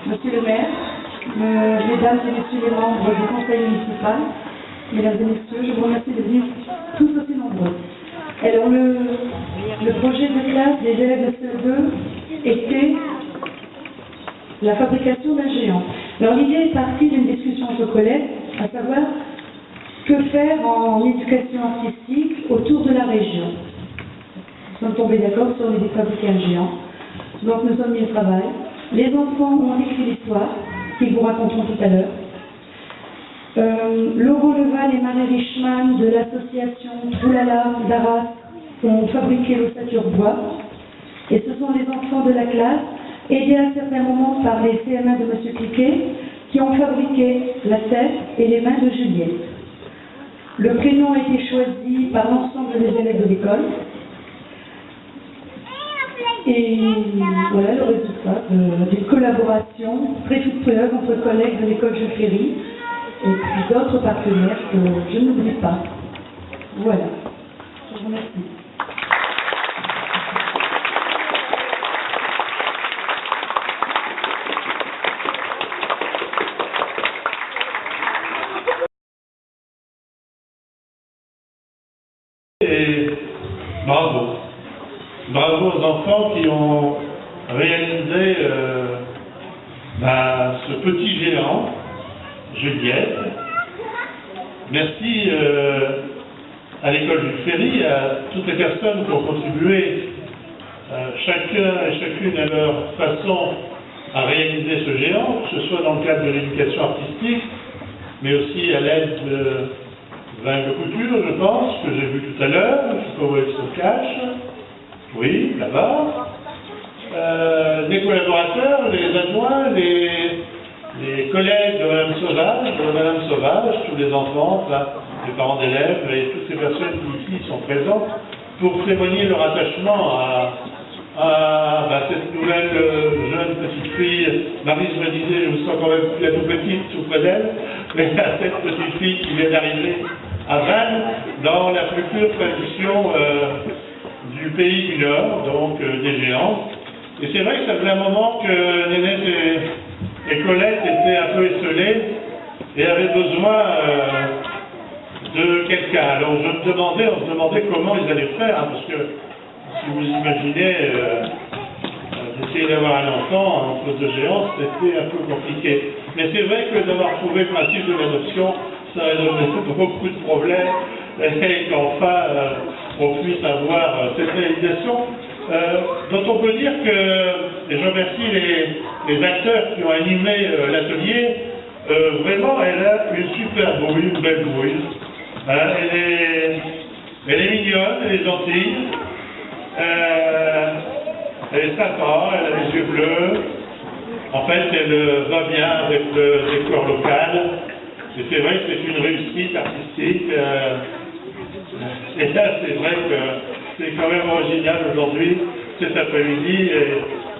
Monsieur le maire, mesdames et messieurs les membres du conseil municipal, mesdames et messieurs, je vous remercie de venir tous aussi nombreux. Alors, le projet de classe des élèves de CE2 était la fabrication d'un géant. Alors, l'idée est partie d'une discussion entre collègues, à savoir que faire en éducation artistique autour de la région. Nous sommes tombés d'accord sur l'idée de fabriquer un géant. Donc, nous sommes mis au travail. Les enfants ont écrit l'histoire, qu'ils vous raconteront tout à l'heure. Laurent Leval et Marie Richman de l'association Oulala d'Arras ont fabriqué l'ossature bois. Et ce sont les enfants de la classe, aidés à certains moments par les CM1 de M. Cliquet, qui ont fabriqué la tête et les mains de Juliette. Le prénom a été choisi par l'ensemble des élèves de l'école. Et voilà le résultat d'une collaboration très fructueuse entre collègues de l'école Jules Ferry et puis d'autres partenaires que je n'oublie pas. Voilà. Je vous remercie. Et bravo. Bravo aux enfants qui ont réalisé ce petit géant, Juliette. Merci à l'école Jules Ferry, à toutes les personnes qui ont contribué, chacun et chacune à leur façon, à réaliser ce géant, que ce soit dans le cadre de l'éducation artistique, mais aussi à l'aide de vin de couture, je pense, que j'ai vu tout à l'heure, je ne sais pas où elle se cache. Oui, là-bas. Les collaborateurs, les adjoints, les collègues de Madame Sauvage, tous les enfants, les parents d'élèves et toutes ces personnes qui ici sont présentes pour témoigner leur attachement à cette nouvelle jeune petite fille. Maryse me disait, je me sens quand même plus la toute petite tout près d'elle, mais à cette petite fille qui vient d'arriver à Vannes dans la future tradition du pays du Nord, donc des géants. Et c'est vrai que ça faisait un moment que Nénette et Colette étaient un peu esselées et avaient besoin de quelqu'un. Alors on se demandait comment ils allaient faire, hein, parce que si vous imaginez d'essayer d'avoir un enfant entre deux géants, c'était un peu compliqué. Mais c'est vrai que d'avoir trouvé le principe de l'adoption, ça résolvait beaucoup de problèmes, et qu'enfin on puisse avoir cette réalisation, dont on peut dire que, et je remercie les acteurs qui ont animé l'atelier, vraiment elle a une super brouille, une belle brouille. Elle est mignonne, elle est gentille, elle est sympa, elle a les yeux bleus. En fait, elle va bien avec le décor local. Et c'est vrai que c'est une réussite artistique. Et là, c'est vrai que c'est quand même original aujourd'hui, cet après-midi, et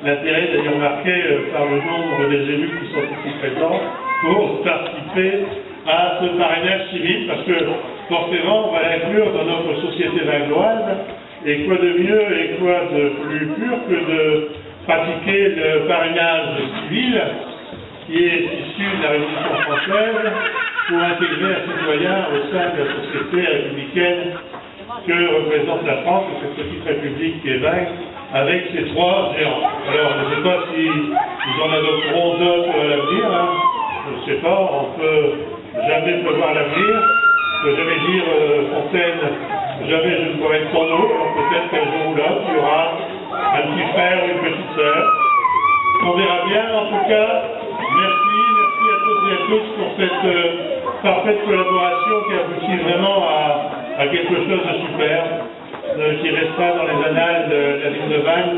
l'intérêt d'ailleurs marqué par le nombre des élus qui sont ici présents pour participer à ce parrainage civil, parce que forcément, on va l'inclure dans notre société vangoise, et quoi de mieux et quoi de plus pur que de pratiquer le parrainage civil, qui est issu de la Révolution française, pour intégrer un citoyen au sein de la société républicaine que représente la France, cette petite république qui est vague, avec ses trois géants. Alors, je ne sais pas si nous en adopterons d'autres à l'avenir, hein. Je ne sais pas, on peut jamais prévoir l'avenir. Je peux jamais dire, Fontaine, jamais je ne pourrai être sans nous, alors peut-être qu'un jour ou l'autre, il y aura un petit frère ou une petite sœur. On verra bien, en tout cas, merci à toutes et à tous pour cette parfaite collaboration qui aboutit vraiment à quelque chose de super, qui restera dans les annales de la ville de Vannes,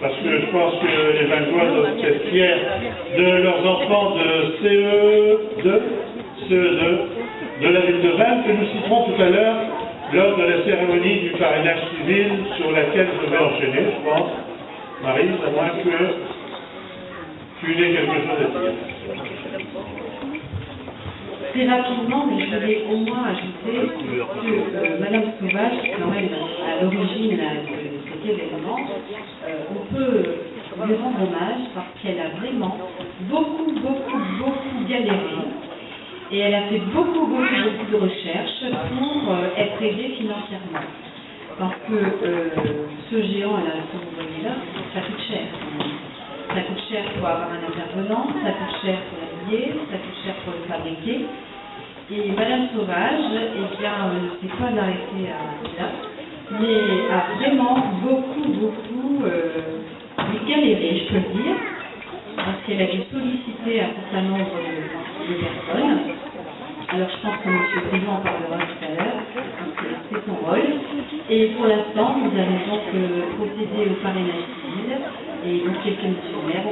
parce que je pense que les Vangois doivent être fiers de leurs enfants de CE2, de la ville de Vannes, que nous citerons tout à l'heure lors de la cérémonie du parrainage civil sur laquelle je vais enchaîner, je pense. Maryse, à moins que tu aies quelque chose à dire. Très rapidement, mais je voulais au moins ajouter que Madame Sauvage, quand même, à l'origine de cet événement, on peut lui rendre hommage parce qu'elle a vraiment beaucoup galéré. Et elle a fait beaucoup de recherches pour être aidée financièrement. Parce que ce géant, là, que vous voyez là, ça coûte cher. Ça coûte cher pour avoir un intervenant, ça coûte cher pour l'habiller, ça coûte cher pour le fabriquer. Et Madame Sauvage, eh bien, ne s'est pas arrêtée à là, mais a vraiment beaucoup galéré, je peux le dire, parce qu'elle a dû solliciter un certain nombre de personnes. Alors je pense que M. le Président en parlera tout à l'heure, c'est son rôle. Et pour l'instant, nous allons donc procéder au parrainage civil, et donc quelques missionnaires